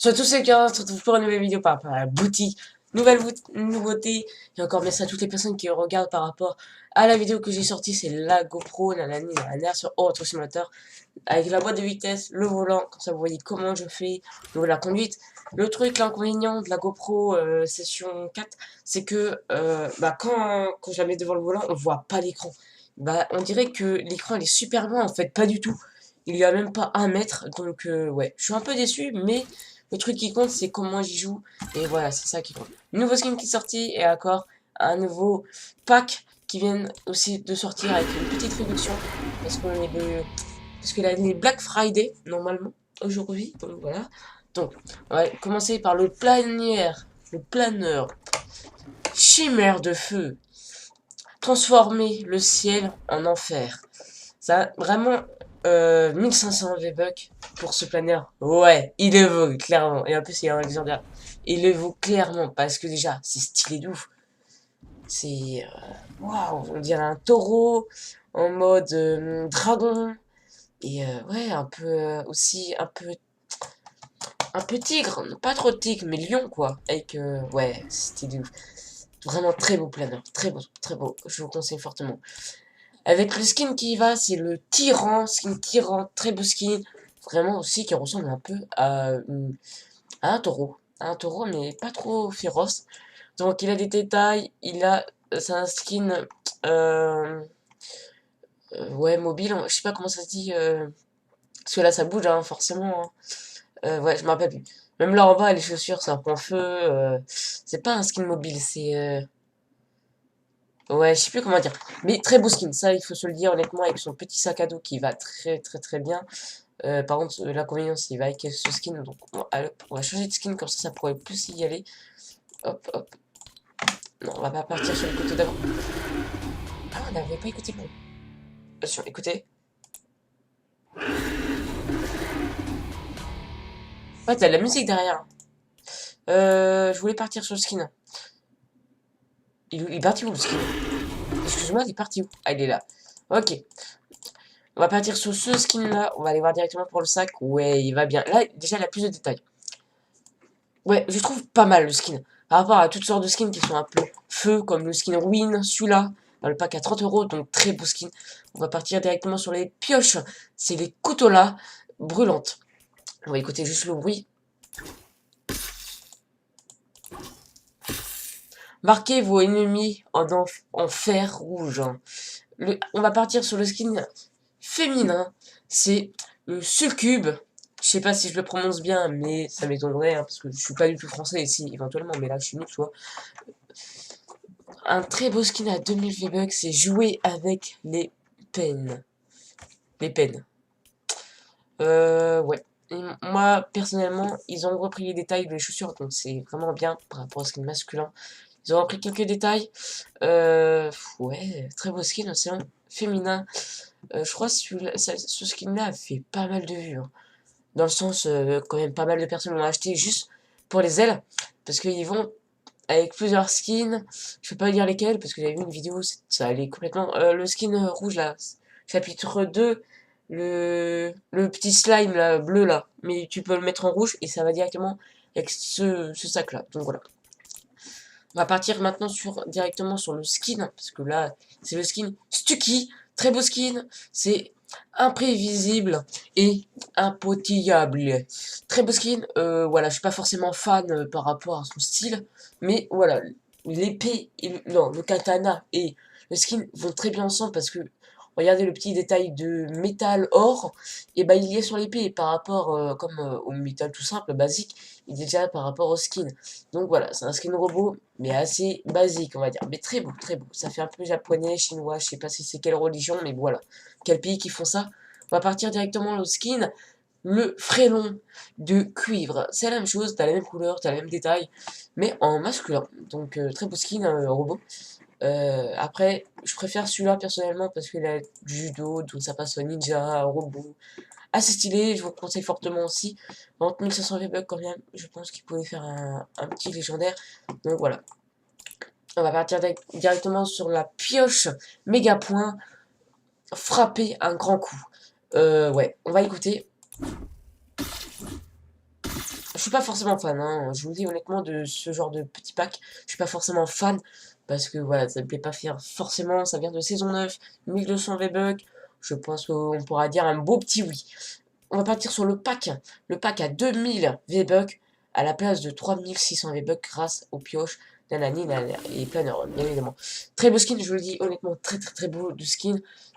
Surtout ceux qui se retrouvent pour une nouvelle vidéo par rapport à la boutique. Nouvelle nouveauté. Et encore merci à toutes les personnes qui regardent par rapport à la vidéo que j'ai sortie. C'est la GoPro, nanani, nanana, sur Auto Simulator. Avec la boîte de vitesse, le volant. Comme ça, vous voyez comment je fais. Donc, la conduite. Le truc, l'inconvénient de la GoPro Session 4, c'est que quand je la mets devant le volant, on voit pas l'écran. Bah, on dirait que l'écran, il est super loin. En fait, pas du tout. Il y a même pas 1 mètre. Donc, ouais, je suis un peu déçu, mais le truc qui compte, c'est comment j'y joue. Et voilà, c'est ça qui compte. Nouveau skin qui est sorti et encore un nouveau pack qui vient aussi de sortir avec une petite réduction. Parce qu'on est parce que là, est Black Friday, normalement, aujourd'hui. Donc voilà. Donc, on va commencer par le planeur. Le planeur. Chimère de feu. Transformer le ciel en enfer. Ça, vraiment, 1500 V-Bucks pour ce planeur. Ouais, il le vaut, clairement. Et en plus, il est un légendaire. Il le vaut clairement, parce que déjà, c'est stylé de ouf. C'est... Waouh, on dirait un taureau, en mode dragon. Et ouais, un peu aussi, un peu tigre. Pas trop tigre, mais lion, quoi. Avec, ouais, c'est stylé de ouf. Vraiment très beau planeur. Très beau, très beau. Je vous conseille fortement. Avec le skin qui va, c'est le tyran, skin tyran, très beau skin. Vraiment aussi qui ressemble un peu à un taureau. À un taureau, mais pas trop féroce. Donc il a des détails, c'est un skin, ouais, mobile, je sais pas comment ça se dit, parce que là ça bouge, hein, forcément. Hein. Ouais, je me rappelle plus. Même là en bas, les chaussures, ça prend feu. C'est pas un skin mobile, c'est... Ouais, je sais plus comment dire. Mais très beau skin, ça il faut se le dire honnêtement, avec son petit sac à dos qui va très très très bien. Par contre, l'inconvénient, c'est qu'il va avec ce skin. Donc, on va changer de skin, comme ça pourrait plus y aller. Hop, hop. Non, on va pas partir sur le côté d'avant. Ah, on n'avait pas écouté le bon. Attention, écoutez. Ouais, t'as de la musique derrière. Je voulais partir sur le skin. Il est parti où le skin? Excuse-moi, il est parti où? Ah, il est là. Ok. On va partir sur ce skin là. On va aller voir directement pour le sac. Ouais, il va bien. Là, déjà, il a plus de détails. Ouais, je trouve pas mal le skin. Par rapport à toutes sortes de skins qui sont un peu feu, comme le skin Ruin, celui-là, dans le pack à 30 euros, donc très beau skin. On va partir directement sur les pioches. C'est les couteaux là, brûlantes. On va écouter juste le bruit. Marquez vos ennemis en fer rouge. On va partir sur le skin féminin. C'est le Succube. Je sais pas si je le prononce bien, mais ça m'étonnerait, hein, parce que je suis pas du tout français ici, éventuellement, mais là je suis nul, tu vois. Un très beau skin à 2000 V-Bucks, c'est jouer avec les peines. Les peines. Ouais. Et moi, personnellement, ils ont repris les détails des chaussures, donc c'est vraiment bien par rapport au skin masculin. Ils ont repris quelques détails. Ouais, très beau skin, c'est un féminin. Je crois que ce skin-là a fait pas mal de vues. Hein. Dans le sens, quand même, pas mal de personnes l'ont acheté juste pour les ailes. Parce qu'ils vont avec plusieurs skins. Je peux pas dire lesquels parce que j'avais vu une vidéo, ça allait complètement. Le skin rouge là, chapitre 2, le petit slime là, bleu là. Mais tu peux le mettre en rouge et ça va directement avec ce sac là. Donc voilà. On va partir maintenant directement sur le skin, parce que là, c'est le skin Stucky, très beau skin, c'est imprévisible et impotillable. Très beau skin, voilà, je suis pas forcément fan par rapport à son style, mais voilà, l'épée, non, le katana et le skin vont très bien ensemble parce que regardez le petit détail de métal or, et bah il y est sur l'épée par rapport comme au métal tout simple, basique, il est déjà par rapport au skin. Donc voilà, c'est un skin robot, mais assez basique, on va dire. Mais très beau, très beau. Ça fait un peu japonais, chinois, je sais pas si c'est quelle religion, mais voilà. Quel pays qui font ça? On va partir directement au skin. Le frélon de cuivre. C'est la même chose, t'as la même couleur, t'as le même détail, mais en masculin. Donc très beau skin, robot. Après, je préfère celui-là personnellement parce qu'il a du judo, donc ça passe au ninja, robot. Assez stylé, je vous conseille fortement aussi. Entre 1500 V-Bucks quand même, je pense qu'il pouvait faire un petit légendaire. Donc voilà. On va partir directement sur la pioche méga point. Frapper un grand coup. Ouais, on va écouter. Je suis pas forcément fan, hein, je vous le dis honnêtement, de ce genre de petit pack, je suis pas forcément fan, parce que voilà, ça me plaît pas faire forcément, ça vient de saison 9, 1200 V-Bucks, je pense qu'on pourra dire un beau petit oui. On va partir sur le pack à 2000 V-Bucks, à la place de 3600 V-Bucks grâce aux pioches d'Anani et Planeur, bien évidemment. Très beau skin, je vous le dis honnêtement, très beau de skin,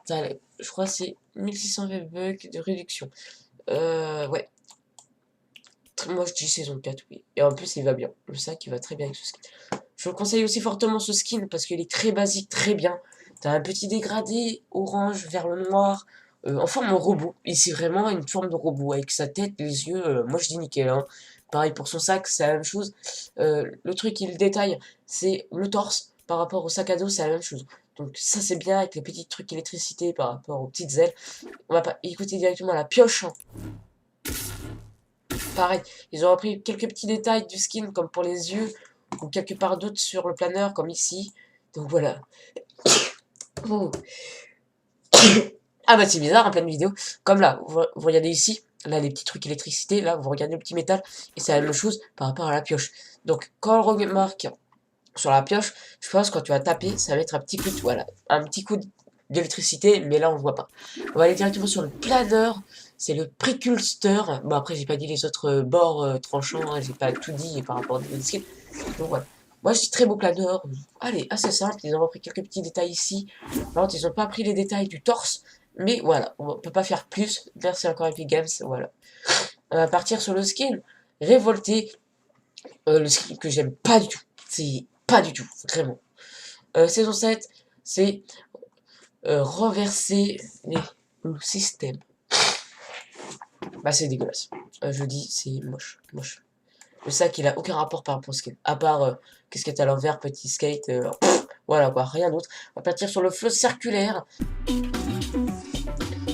je crois que c'est 1600 V-Bucks de réduction. Ouais. Moi je dis saison 4, oui. Et en plus il va bien. Le sac il va très bien avec ce skin. Je vous conseille aussi fortement ce skin parce qu'il est très basique, très bien. T'as un petit dégradé orange vers le noir, en forme de robot. Et c'est vraiment une forme de robot avec sa tête, les yeux. Moi je dis nickel, hein. Pareil pour son sac, c'est la même chose. Le truc qui le détaille, c'est le torse. Par rapport au sac à dos, c'est la même chose. Donc ça c'est bien avec les petits trucs électricité par rapport aux petites ailes. On va pas écouter directement la pioche, hein. Pareil, ils ont repris quelques petits détails du skin, comme pour les yeux, ou quelque part d'autre sur le planeur, comme ici. Donc voilà. Oh. Ah bah c'est bizarre en pleine vidéo. Comme là, vous regardez ici, là les petits trucs électricité, là vous regardez le petit métal, et c'est la même chose par rapport à la pioche. Donc quand on remarque sur la pioche, je pense que quand tu vas taper, ça va être un petit coup de, voilà, un petit coup d'électricité, mais là on le voit pas. On va aller directement sur le planeur, c'est le précurseur. Bon après j'ai pas dit les autres bords tranchants, hein, j'ai pas tout dit par rapport aux skins. Donc voilà. Moi je dis très beau planeur, allez, assez simple, ils ont repris quelques petits détails ici. Par contre ils ont pas pris les détails du torse, mais voilà, on peut pas faire plus. Merci encore Epic Games, voilà. On va partir sur le skin révolté, le skin que j'aime pas du tout. C'est pas du tout, vraiment. Saison 7, c'est renverser le système. Bah c'est dégueulasse. Je dis c'est moche, moche. Le sac il a aucun rapport par rapport au skin. À part qu'est-ce que t'as à l'envers, petit skate. Voilà quoi, rien d'autre. On va partir sur le flow circulaire.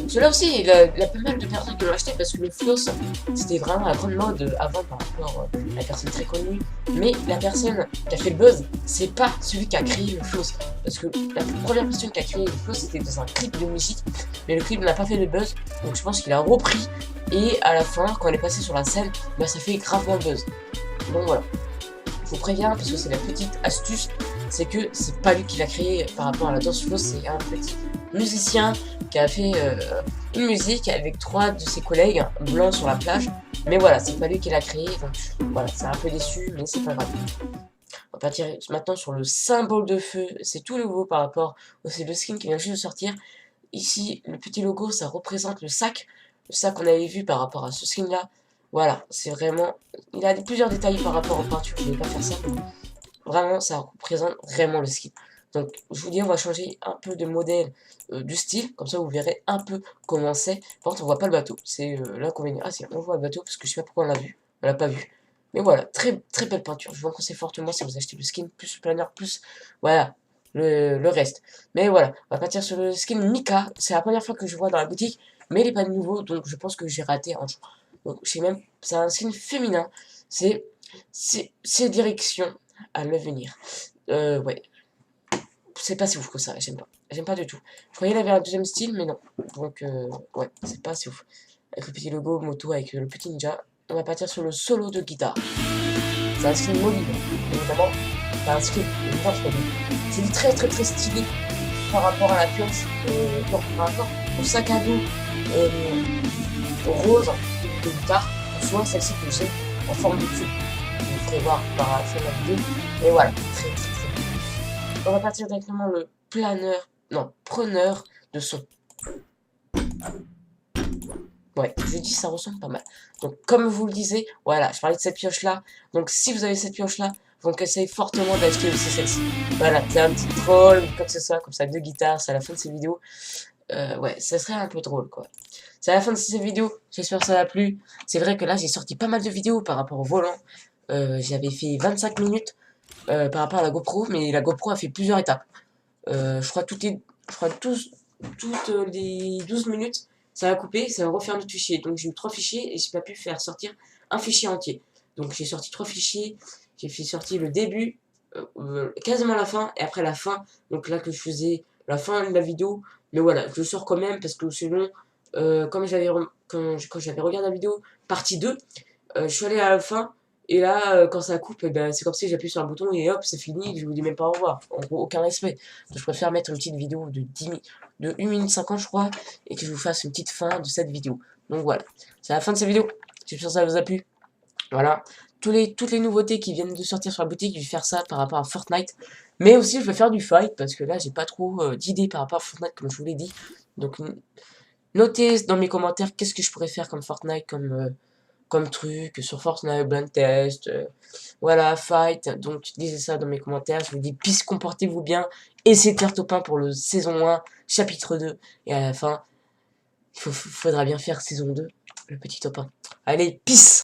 Celui-là aussi, il a pas mal de personnes qui l'ont acheté parce que le floss, c'était vraiment la grande mode avant par rapport à la personne très connue. Mais la personne qui a fait le buzz, c'est pas celui qui a créé le floss. Parce que la première personne qui a créé le floss, c'était dans un clip de musique. Mais le clip n'a pas fait le buzz, donc je pense qu'il a repris. Et à la fin, quand elle est passée sur la scène, bah ça fait gravement le buzz. Donc voilà. Je vous préviens, parce que c'est la petite astuce, c'est que c'est pas lui qui l'a créé par rapport à la danse floss, c'est un petit musicien qui a fait une musique avec 3 de ses collègues blancs sur la plage. Mais voilà, c'est pas lui qui l'a créé, donc voilà, c'est un peu déçu, mais c'est pas grave. On va partir maintenant sur le symbole de feu, c'est tout nouveau par rapport au skin qui vient juste de sortir. Ici, le petit logo, ça représente le sac qu'on avait vu par rapport à ce skin là. Voilà, c'est vraiment, il a plusieurs détails par rapport aux peintures, je vais pas faire ça. Vraiment, ça représente vraiment le skin. Donc, je vous dis, on va changer un peu de modèle du style. Comme ça, vous verrez un peu comment c'est. Par contre, on voit pas le bateau. C'est l'inconvénient. Ah, si, on voit le bateau parce que je sais pas pourquoi on l'a vu. On l'a pas vu. Mais voilà, très belle peinture. Je vous conseille fortement si vous achetez le skin, plus le planeur, plus voilà, le reste. Mais voilà, on va partir sur le skin Mika. C'est la première fois que je vois dans la boutique. Mais il est pas de nouveau, donc je pense que j'ai raté un jour. Donc, je sais même, c'est un skin féminin. C'est direction à l'avenir. Ouais. C'est pas si ouf que ça, j'aime pas. J'aime pas du tout. Je croyais qu'il avait un deuxième style, mais non. Donc, ouais, c'est pas si ouf. Avec le petit logo moto, avec le petit ninja. On va partir sur le solo de guitare. C'est un skin mobile, évidemment. C'est un skin c'est très stylé par rapport à la pioche, par rapport au sac à dos rose de guitare, soit celle-ci que j'ai en forme de cube. Vous pourrez voir par la fin de la vidéo. Et voilà, très bien. On va partir directement le planeur, non, preneur de son. Ouais, je dis ça ressemble pas mal. Donc comme vous le disiez, voilà, je parlais de cette pioche là. Donc si vous avez cette pioche là, je vous conseille fortement d'acheter aussi celle-ci. Voilà, c'est un petit troll, comme ce soit, comme ça, deux guitares, c'est à la fin de ces vidéos. Ouais, ça serait un peu drôle quoi. C'est à la fin de ces vidéos, j'espère que ça va plu. C'est vrai que là j'ai sorti pas mal de vidéos par rapport au volant. J'avais fait 25 minutes par rapport à la GoPro, mais la GoPro a fait plusieurs étapes. Je crois toutes les 12 minutes, ça va couper, ça va refaire notre fichier. Donc j'ai eu 3 fichiers et j'ai pas pu faire sortir un fichier entier. Donc j'ai sorti 3 fichiers, j'ai fait sortir le début, quasiment la fin, et après la fin, donc là que je faisais la fin de la vidéo. Mais voilà, je le sors quand même parce que sinon, quand j'avais regardé la vidéo, partie 2, Je suis allé à la fin, et là, quand ça coupe, eh ben, c'est comme si j'appuie sur un bouton et hop, c'est fini, je vous dis même pas au revoir. En gros, aucun respect. Donc, je préfère mettre une petite vidéo de 1 minute 50, je crois, et que je vous fasse une petite fin de cette vidéo. Donc voilà, c'est la fin de cette vidéo. J'espère que ça vous a plu. Voilà. Toutes les nouveautés qui viennent de sortir sur la boutique, je vais faire ça par rapport à Fortnite. Mais aussi, je vais faire du fight, parce que là, j'ai pas trop d'idées par rapport à Fortnite, comme je vous l'ai dit. Donc, notez dans mes commentaires qu'est-ce que je pourrais faire comme Fortnite, comme truc sur Fortnite, blind test, voilà, fight. Donc, disez ça dans mes commentaires. Je vous dis, peace, comportez-vous bien. Et c'est top 1 pour le saison 1, chapitre 2. Et à la fin, faudra bien faire saison 2, le petit top 1. Allez, peace!